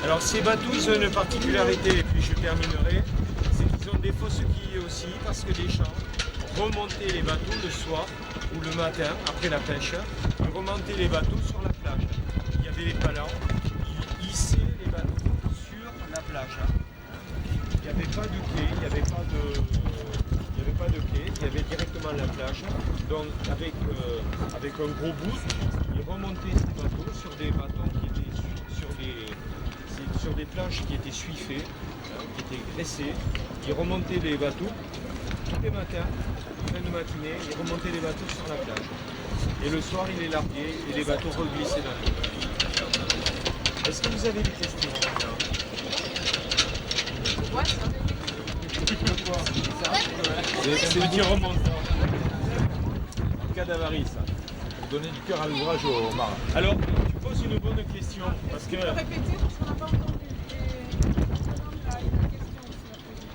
Alors ces bateaux, ils ont une particularité, et puis je terminerai, c'est qu'ils ont des fosses quilles aussi, parce que les gens remontaient les bateaux le soir ou le matin, après la pêche, ils remontaient les bateaux sur la plage. Il y avait les palans, ils hissaient les bateaux sur la plage. Il n'y avait pas de quai, il n'y avait pas de quai, il y avait directement la plage. Donc avec un gros boost, ils remontaient ces bateaux sur des bateaux qui étaient sur des plages qui étaient suifées, qui étaient graissées. Ils remontaient les bateaux tous les matins, fin de matinée, ils remontaient les bateaux sur la plage. Et le soir, ils les larguaient et les bateaux reglissaient dans l'eau. Est-ce que vous avez des questions? Ouais, ça. C'est petit remontant. En cas d'avarie, ça. Vous donnez du cœur à l'ouvrage aux marins. Alors, tu poses une bonne question. Parce que... Tu peux répéter parce qu'on n'a pas entendu.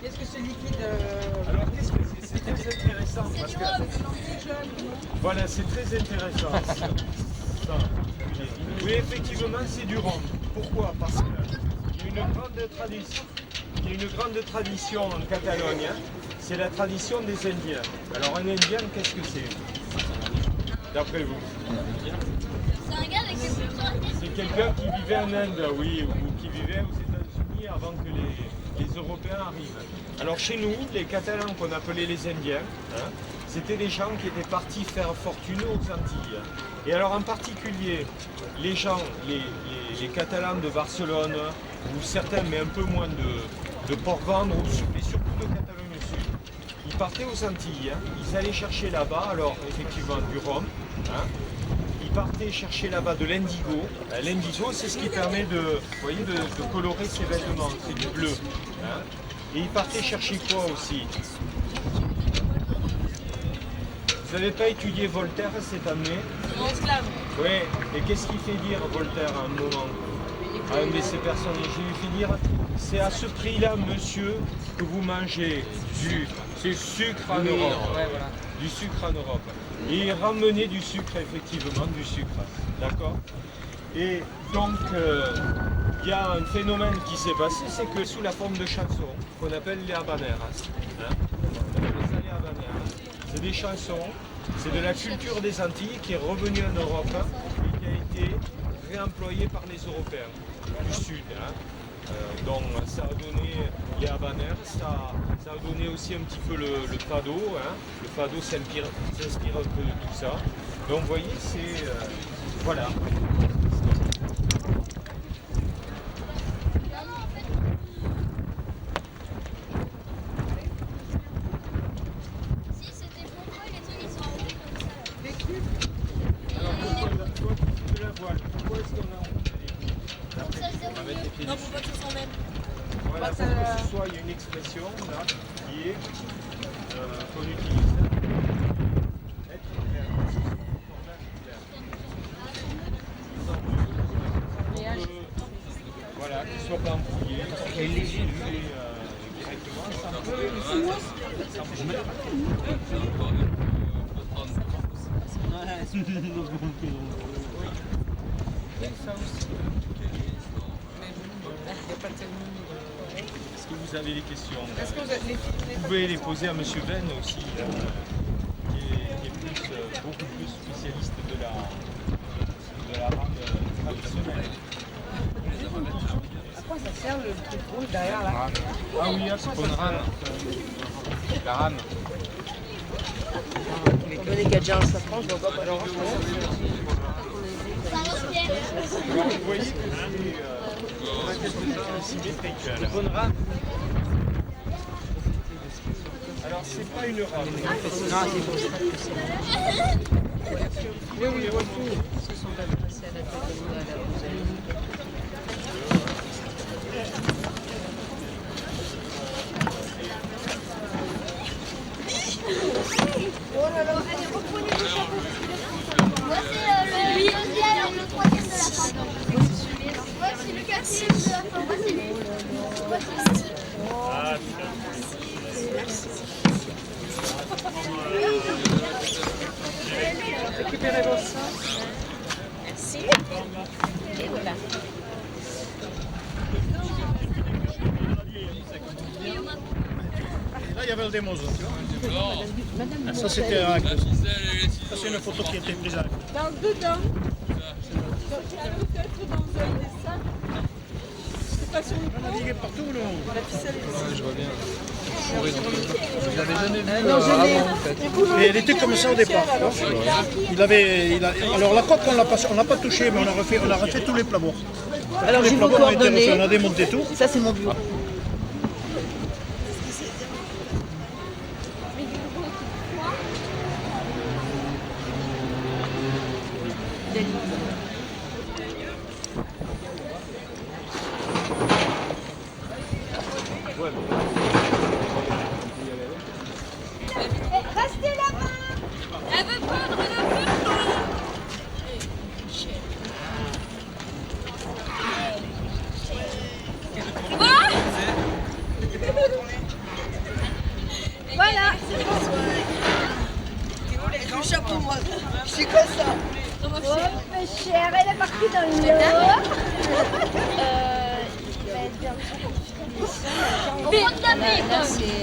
Qu'est-ce que ce liquide Alors, qu'est-ce que c'est? C'est très intéressant. Parce que... Voilà, c'est très intéressant. Ça. Oui, effectivement, c'est du rhum. Pourquoi? Parce qu'il y a une grande tradition. Il y a une grande tradition en Catalogne, hein. C'est la tradition des Indiens. Alors un Indien, qu'est-ce que c'est? D'après vous? C'est quelqu'un qui vivait en Inde, oui, ou qui vivait aux États-Unis avant que les Européens arrivent. Alors chez nous, les Catalans qu'on appelait les Indiens, hein, c'était des gens qui étaient partis faire fortune aux Antilles. Et alors en particulier, les gens, les Catalans de Barcelone, ou certains, mais un peu moins de Port-Vendre, et surtout de Catalogne Sud, ils partaient aux Antilles, hein, ils allaient chercher là-bas, alors effectivement du rhum, hein, ils partaient chercher là-bas de l'indigo. L'indigo, c'est ce qui permet de colorer ses vêtements, c'est du bleu. Hein. Et ils partaient chercher quoi aussi? Vous n'avez pas étudié Voltaire cette année? Esclave. Oui, et qu'est-ce qu'il fait dire Voltaire à un moment? À un de ses personnages, il lui fait dire: c'est à ce prix-là, monsieur, que vous mangez du sucre en Europe. Ouais, voilà. Du sucre en Europe. Et il ramenait du sucre, effectivement, du sucre. D'accord? Et donc, il y a un phénomène qui s'est passé, c'est que sous la forme de chansons, qu'on appelle les habaneras, hein, c'est des chansons, c'est de la culture des Antilles qui est revenue en Europe et qui a été réemployée par les Européens du Sud. Hein. Donc ça a donné les habaneras, ça a donné aussi un petit peu le fado. Hein. Le fado s'inspire un peu de tout ça. Donc vous voyez, c'est... voilà. Non, pour pas tous en même. Voilà, pour que ce soit, il y a une expression là qui est qu'on utilise. Être clair. Voilà, qu'il ne soit pas embrouillé, qu'il est léger directement. Ça aussi. Est-ce que vous avez des questions? Est-ce que Vous pouvez les poser à M. Ben aussi, qui est beaucoup plus spécialiste de la rame traditionnelle. À quoi ça sert le truc rouge derrière là? Ah oui, à quoi ça sert? La rame. Étant donné qu'il y a déjà un safran, je vois pas l'orange. Alors, vous voyez que on a quelque chose de symétrique. La bonne rame. Alors, c'est pas une rame. Non, c'est pour ça que c'est. Oui, oui, oui. Ils se sont passés à la tête de nous à la Oh là là, allez, reprenez le chapeau. Moi, c'est le deuxième et le troisième de la fin. Moi, c'est le quatrième de la fin. Moi, c'est le... Ah, putain. récupérez vos seins. Merci. Et voilà. il y avait le Demozo. Ça, c'était à Agde. Ça, c'est une photo qui a été prise à Agde. Dedans. Peut-être dans un dessin. C'est pas sur le On a navigué partout, nous. La ficelle. Je vois bien. Je l'avais jamais vu Non, je l'ai. avant en fait. Et elle était comme ça au départ. Alors la coque, on l'a pas touché, mais on a refait tous les plabords. Alors, Tous les j'ai vos plabords ont été coordonnées. refaits, on a démonté tout. Ça, c'est mon bureau. Restez là-bas. Elle veut prendre la photo. Voilà. Le chapeau, moi. Je suis comme ça. Oh, chère, elle est partie dans l'eau. Au fond de la ville. Là, c'est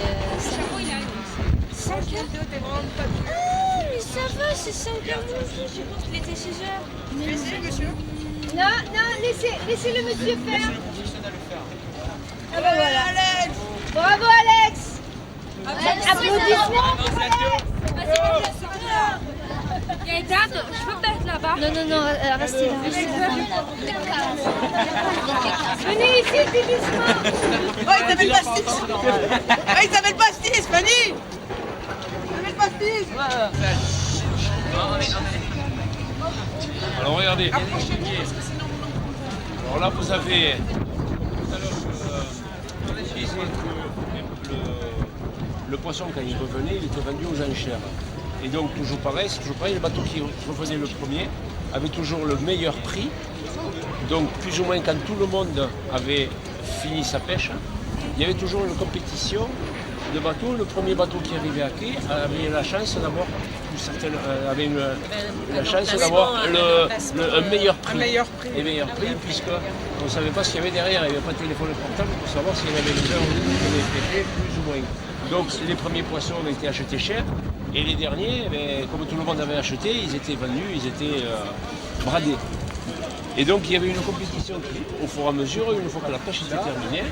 5 heures. Ah, mais ça va, c'est 5 heures. Je pense qu'il était 6 heures. Monsieur. Non, laissez le monsieur faire. Ah bah voilà. Alex. Bravo Alex. Applaudissements pour Alex. Gaëtan, je peux pas être là-bas. Non, restez là. Venez ici, tout doucement. Oh, il s'appelle Pastis. Oh, il s'appelle Pastis, Fanny. Il s'appelle Pastis. Alors regardez. Alors là vous avez, tout à l'heure je disais que le poisson quand il revenait, il était vendu aux enchères. Et donc toujours pareil, le bateau qui revenait le premier avait toujours le meilleur prix. Donc plus ou moins quand tout le monde avait fini sa pêche, il y avait toujours une compétition de bateaux. Le premier bateau qui arrivait à quai avait la chance d'avoir, la chance d'avoir un meilleur prix. Et meilleur prix puisqu'on ne savait pas ce qu'il y avait derrière. Il n'y avait pas de téléphone portable pour savoir s'il y avait des gens qui avaient pêché plus ou moins. Donc les premiers poissons ont été achetés cher et les derniers, comme tout le monde avait acheté, ils étaient vendus, ils étaient bradés. Et donc il y avait une compétition qui, au fur et à mesure, une fois que la pêche était terminée,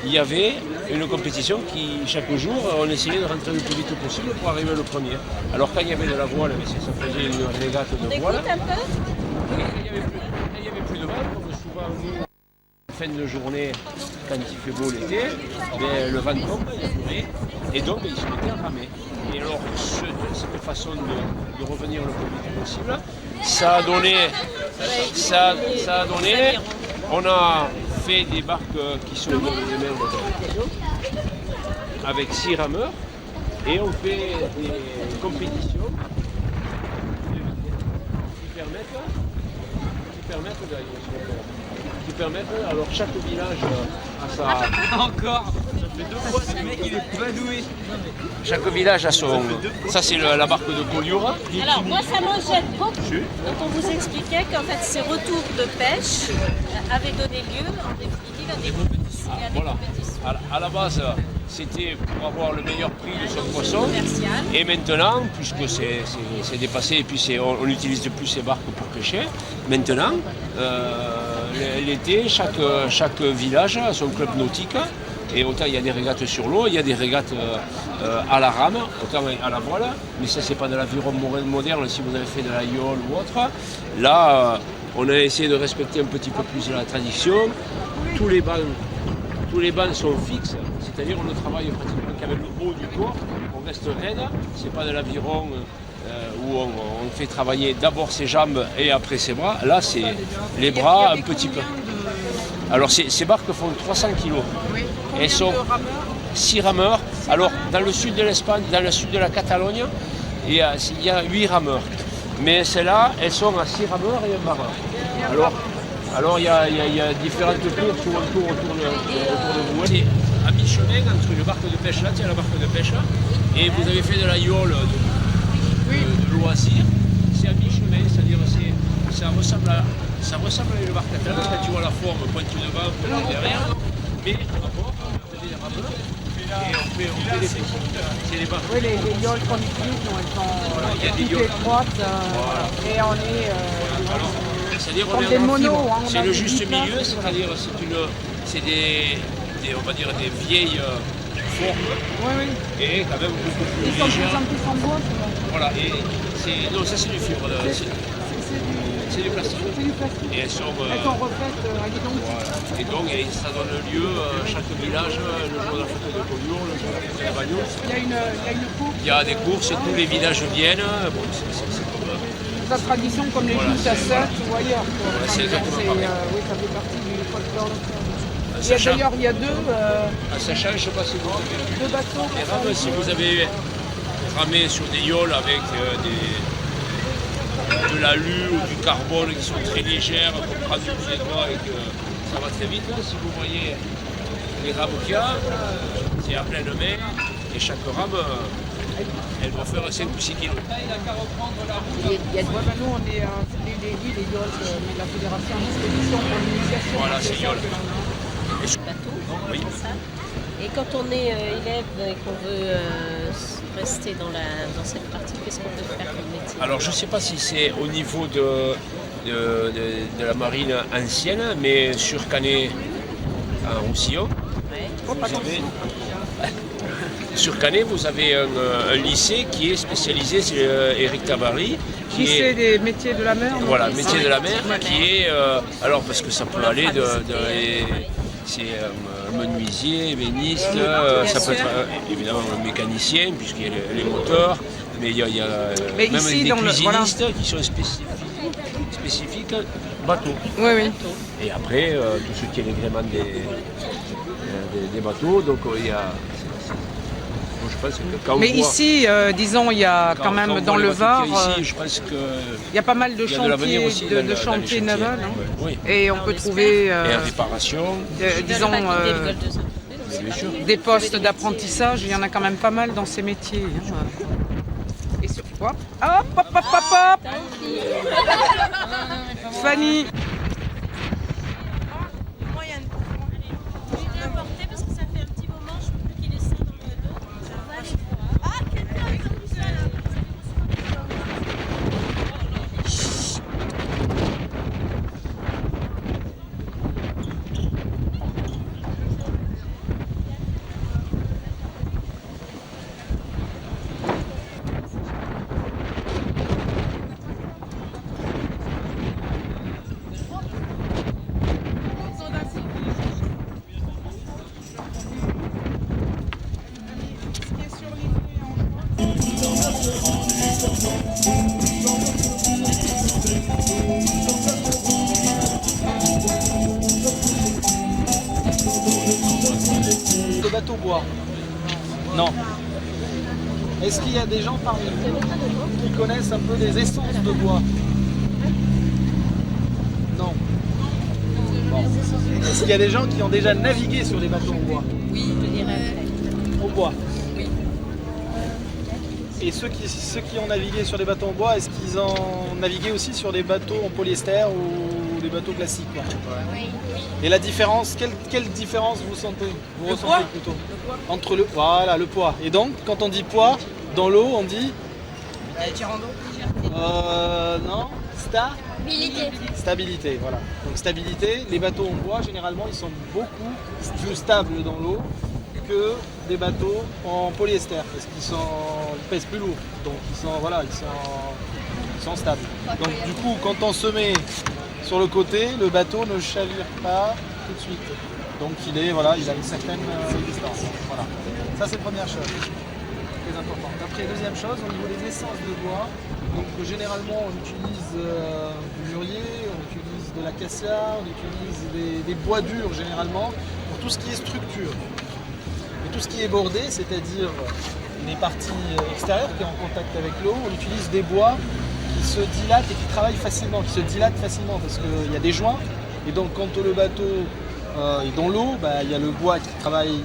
il y avait une compétition qui, chaque jour, on essayait de rentrer le plus vite possible pour arriver le premier. Alors quand il y avait de la voile, ça faisait une régate de voile. Quand il n'y avait plus de voile, comme souvent nous, fin de journée, quand il fait beau l'été, le vent tombe, il y a plus rien, et donc ils se mettaient à ramer. Et alors cette façon de revenir le plus vite possible, ça a donné, on a fait des barques qui sont de même avec 6 rameurs, et on fait des compétitions qui permettent, alors chaque village a sa... Encore. Ça fait 2 fois, ce mec il est pas doué. Chaque village a son... Ça c'est la barque de Collioure. Alors moi ça m'enjette beaucoup quand on vous expliquait qu'en fait ces retours de pêche avaient donné lieu en définitive à des compétitions. Voilà. À la base c'était pour avoir le meilleur prix de son poisson. Et maintenant, puisque c'est dépassé et puis on n'utilise plus ces barques pour pêcher, maintenant l'été chaque village a son club nautique. Et autant il y a des régates sur l'eau, il y a des régates à la rame, autant à la voile, mais ça c'est pas de l'aviron moderne si vous avez fait de la yole ou autre. Là, on a essayé de respecter un petit peu plus la tradition. Tous les bancs sont fixes, c'est-à-dire on ne travaille pratiquement qu'avec le haut du corps, on reste raide, c'est pas de l'aviron où on fait travailler d'abord ses jambes et après ses bras. Là c'est les bras un petit peu. Alors ces barques font 300 kg. Elles sont 6 rameurs. Alors dans le sud de l'Espagne, dans le sud de la Catalogne, il y a 8 rameurs. Mais celles-là, elles sont à 6 rameurs et un barreur. Alors il y a différentes tours sur un tour autour de vous. C'est à mi-chemin entre une barque de pêche là, tiens la barque de pêche là, et vous avez fait de la yole de loisir. C'est à mi-chemin, c'est-à-dire ça ressemble à une barque à terre, quand tu vois la forme, pointe devant, pointe derrière. Mais à bord, vous avez des rameurs, Et on fait des petites. C'est des bateaux. Oui, les yoles qu'on utilise, non, elles sont Il y a des toutes yoles. étroites. Et on est C'est-à-dire comme on est des en monos. fibre. Hein, on C'est a le des juste biplaces, milieu, c'est-à-dire c'est on va dire des vieilles formes Oui, oui. et quand même beaucoup plus Ils sont de plus légères. en plus en bois, souvent. Voilà, et non, ça c'est du fibre, c'est du plastique. C'est du plastique. Et elles sont Elles sont refaites à l'identique. voilà. Et donc ça donne lieu à chaque village, le jour de la fête de Collioure, le jour de la fête de la Bagnole. Il y a une course. Il y a des courses et tous les villages viennent. Bon, c'est comme La tradition comme les Voilà, joutes à c'est- Sète ou ailleurs. quoi. Voilà, c'est exactement C'est, pareil. oui, ça fait partie du folklore local. Sachant- D'ailleurs, il y a ça change, je ne sais pas si vous avez deux bateaux. les rames, si vous avez ramé sur des yoles avec de l'alu ou du carbone qui sont très légères, qu'on prend du pied droit et que ça va très vite. Là. Si vous voyez les rames qu'il y a, c'est à pleine mer et chaque rame, elle doit faire 5 ou 6 kilos. Ouais, ben nous, on est les yoles de la Fédération d'expédition pour l'initiation. Voilà, c'est yole. bateau, Oui. comme ça. Et quand on est élève et qu'on veut rester dans cette partie, qu'est-ce qu'on peut faire comme métier? Alors je ne sais pas si c'est au niveau de la marine ancienne, mais sur Canet, en Roussillon, Ouais. vous avez, sur Canet, vous avez un lycée qui est spécialisé, c'est Éric Tabary, qui Lycée est des métiers de la mer. voilà, donc, métier de la mer, qui est alors parce que ça peut aller c'est menuisier, ébéniste, ça peut être évidemment un mécanicien puisqu'il y a les moteurs, mais il y a Mais même ici, des dans le- cuisinistes qui sont spécifiques bateaux. Oui, oui. Et après, tout ce qui est l'agrément des bateaux, donc il y a. Bon, je pense que quand on Mais voit- ici, disons, il y a quand on même voit dans les le bateaux Var, qu'il y a ici, je pense que il y a pas mal de il y a de l'avenir chantiers, aussi de dans les chantiers chantiers. navals. Hein. Oui. Et on On peut espère. trouver, Et en réparation, disons, bien sûr. des postes d'apprentissage. Il y en a quand même pas mal dans ces métiers. Hein. Et sur quoi? Hop, hop, hop, hop, hop. Fanny. Je vais l'apporter parce que ça fait un petit moment, je ne veux plus qu'il ait ça dans le dos. Ça va aller. Ah, quelqu'un a entendu ça là. De bateau bois. Non. Est-ce qu'il y a des gens parmi vous qui connaissent un peu les essences de bois? Non. Bon. Est-ce qu'il y a des gens qui ont déjà navigué sur des bateaux en bois? Oui, je dirais après. Au bois. Et ceux qui ont navigué sur des bateaux en bois, est-ce qu'ils ont navigué aussi sur des bateaux en polyester ou des bateaux classiques quoi? Et la différence, quelle différence vous ressentez plutôt entre le poids. Et donc, quand on dit poids, dans l'eau, on dit non, stabilité, voilà. Donc stabilité, les bateaux en bois, généralement, ils sont beaucoup plus stables dans l'eau que des bateaux en polyester, parce qu'ils pèsent plus lourd. Donc ils sont stables. Donc du coup, quand on se met sur le côté, le bateau ne chavire pas tout de suite. Donc il a une certaine distance. Voilà. Ça c'est la première chose. Très importante. Après, deuxième chose, au niveau des essences de bois, donc généralement on utilise du mûrier, on utilise de l'acacia, on utilise des bois durs généralement pour tout ce qui est structure. Et tout ce qui est bordé, c'est-à-dire les parties extérieures qui sont en contact avec l'eau, on utilise des bois qui se dilatent et qui travaillent facilement, qui se dilatent facilement parce qu'il y a des joints. Et donc quand le bateau est dans l'eau, il y a le bois qui travaille,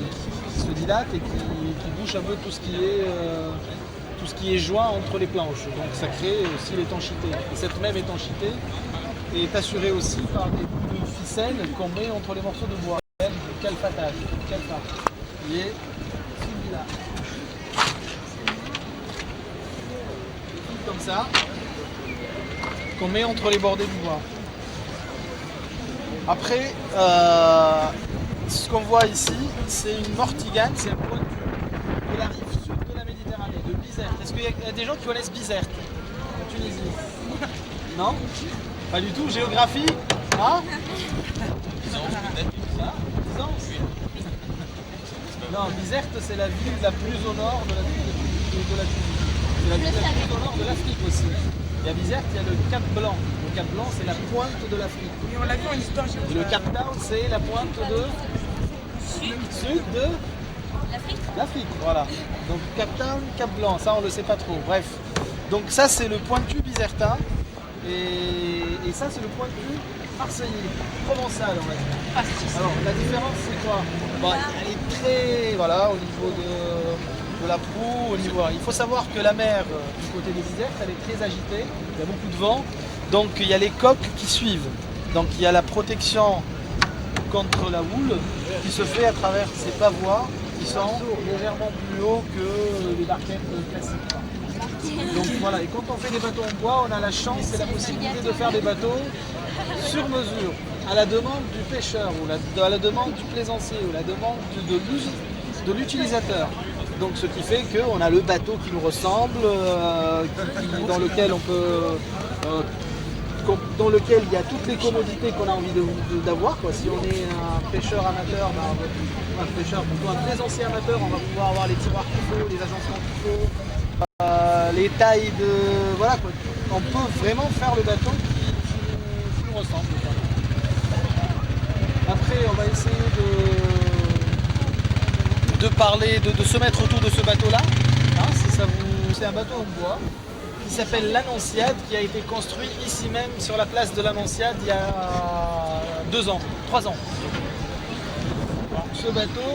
qui se dilate et qui bouche un peu tout ce qui est joint entre les planches. Donc ça crée aussi l'étanchéité. Et cette même étanchéité est assurée aussi par des bouts de ficelle qu'on met entre les morceaux de bois. Du calfatage, qui est là. Comme ça. Qu'on met entre les bordées du bois. Après, ce qu'on voit ici, c'est une mortigane, c'est un pointu de la rive sud de la Méditerranée, de Bizerte. Est-ce qu'il y a des gens qui connaissent Bizerte en Tunisie? Non? Pas du tout. Géographie? Ah? Non, Bizerte, c'est la ville la plus au nord de la Tunisie. C'est la ville la plus au nord de l'Afrique aussi. Il y a Bizerte, il y a le Cap Blanc. Le Cap Blanc, c'est la pointe de l'Afrique. Et on l'a vu en histoire géographique. Le Cap Town, c'est la pointe de sud de l'Afrique. Voilà. Donc Cap Town, Cap Blanc, ça on le sait pas trop. Bref. Donc ça c'est le pointu bizertin et ça c'est le pointu marseillais, provençal on va dire. Alors la différence c'est quoi? Bon, elle est très voilà au niveau de la proue, au niveau. Il faut savoir que la mer du côté des Bizertes, elle est très agitée, il y a beaucoup de vent, donc il y a les coques qui suivent. Donc il y a la protection contre la houle qui se fait à travers ces pavois qui sont légèrement plus hauts que les barquettes classiques. Donc voilà, et quand on fait des bateaux en bois, on a la chance et la possibilité de faire des bateaux sur mesure, à la demande du pêcheur, ou à la demande du plaisancier, ou à la demande de l'utilisateur. Donc ce qui fait qu'on a le bateau qui nous ressemble, dans lequel on peut... dans lequel il y a toutes les commodités qu'on a envie d'avoir. Si on est un pêcheur amateur, un plaisancier amateur, on va pouvoir avoir les tiroirs qu'il faut, les agencements qu'il faut, les tailles de... Voilà quoi. On peut vraiment faire le bateau qui nous ressemble. Après, on va essayer de parler, de se mettre autour de ce bateau-là. Hein, si ça vous... C'est un bateau en bois qui s'appelle l'Annonciade, qui a été construit ici même sur la place de l'Annonciade il y a 3 ans. Alors, ce bateau,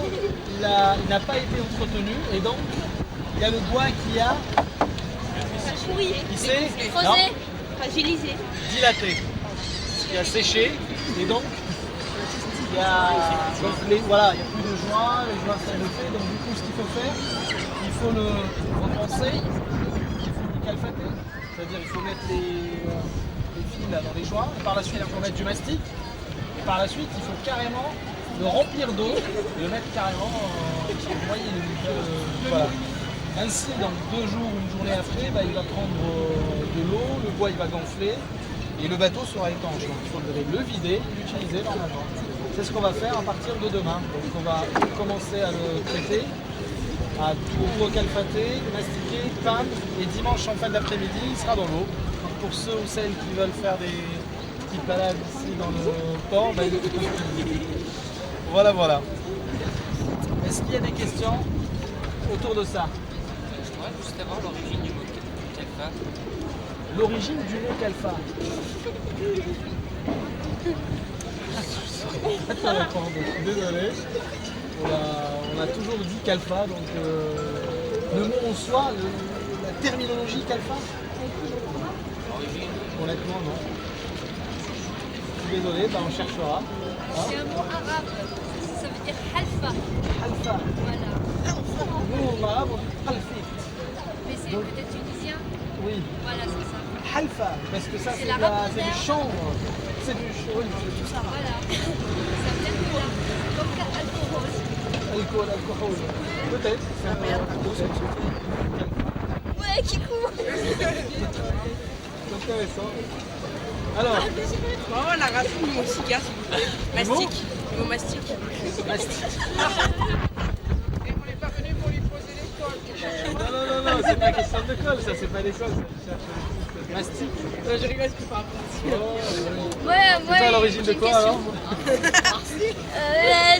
il n'a pas été entretenu et donc il y a le bois qui s'est fragilisé, dilaté, qui a séché et donc il y a plus de joints, les joints sont faits, donc du coup ce qu'il faut faire, il faut le repenser. Calfater, c'est-à-dire il faut mettre les fils là dans les joints, et par la suite il faut mettre du mastic, et par la suite il faut carrément le remplir d'eau et le mettre carrément noyer voilà. Ainsi dans 2 jours ou une journée après, il va prendre de l'eau, le bois il va gonfler et le bateau sera étanche. Donc il faudrait le vider, l'utiliser normalement. C'est ce qu'on va faire à partir de demain. Donc on va commencer à le traiter, à tout recalfater, mastiquer, peindre, et dimanche en fin d'après-midi, il sera dans l'eau. Pour ceux ou celles qui veulent faire des petites balades ici dans le port, voilà. Est-ce qu'il y a des questions autour de ça? Juste avant l'origine du mot Kalfa. L'origine du mot Kalfa. Je ne sais pas te répondre, je suis désolé. On a toujours dit Kalfa, donc le mot en soi, la terminologie Kalfa. Honnêtement, non. Je suis désolé, on cherchera. C'est un mot arabe, ça veut dire halfa. Halfa. Voilà. Nous, en arabe, on dit halfit. Mais c'est peut-être tunisien. Oui. Voilà, c'est ça. Halfa, parce que ça, c'est l'arabe du moderne. chanvre. C'est du tout ça. Voilà. Ça vient de là. Comme alcool. Alcool. Peut-être. Ouais, qui court. C'est intéressant. Alors, Oh, la racine du mot cigare, s'il vous plaît. Mastic. Le mot mastic. Et on n'est pas venu pour lui poser les cols. non, c'est pas question de colle, ça, c'est pas l'école, ça. Mastic. Je rigole, c'est pas Ouais, C'est ça à l'origine de quoi alors?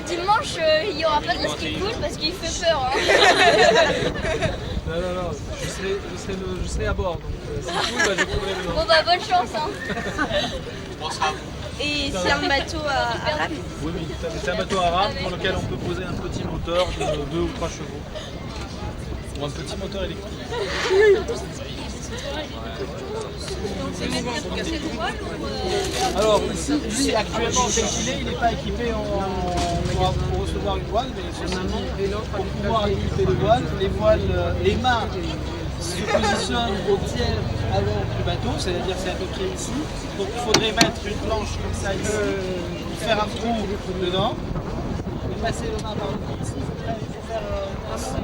Dimanche, il n'y aura pas de ski cool parce qu'il fait peur. Hein. Non, je serai à bord, donc c'est cool, je trouverai le nom. Bon, bonne chance. Hein. Et c'est un bateau arabe. Oui, c'est un bateau arabe pour lequel on peut poser un petit moteur de 2 ou 3 chevaux. Ou un petit moteur électrique. Alors ici, lui actuellement tel qu'il est, il n'est pas équipé en pour recevoir une voile, mais ceci dit, pour pouvoir équiper les voiles, les mâts se positionnent au tiers avant du bateau, c'est-à-dire c'est à peu près ici. Donc il faudrait mettre une planche comme ça ici, faire un trou dedans, et passer le mât par ici. Il faut faire un socle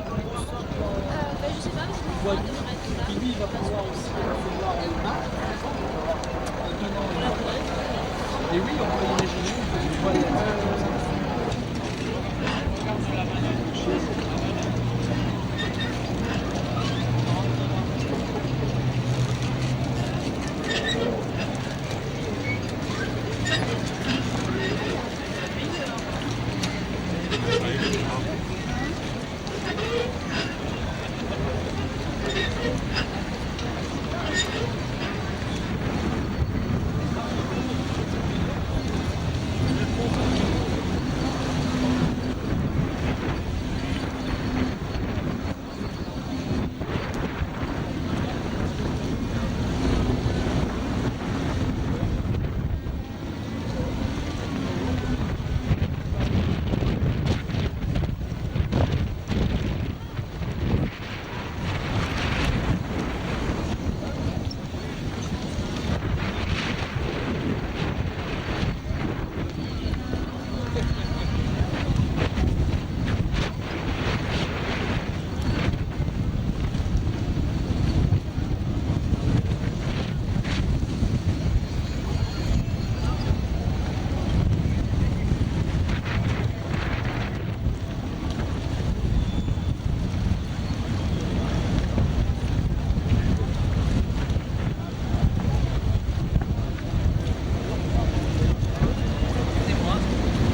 Je sais pas. voilier qui lui va pouvoir aussi recevoir le mât. Et oui, on peut imaginer une voile comme ça.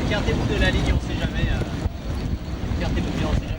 Écartez-vous de la ligne, on ne sait jamais. Écartez-vous bien, on ne sait jamais.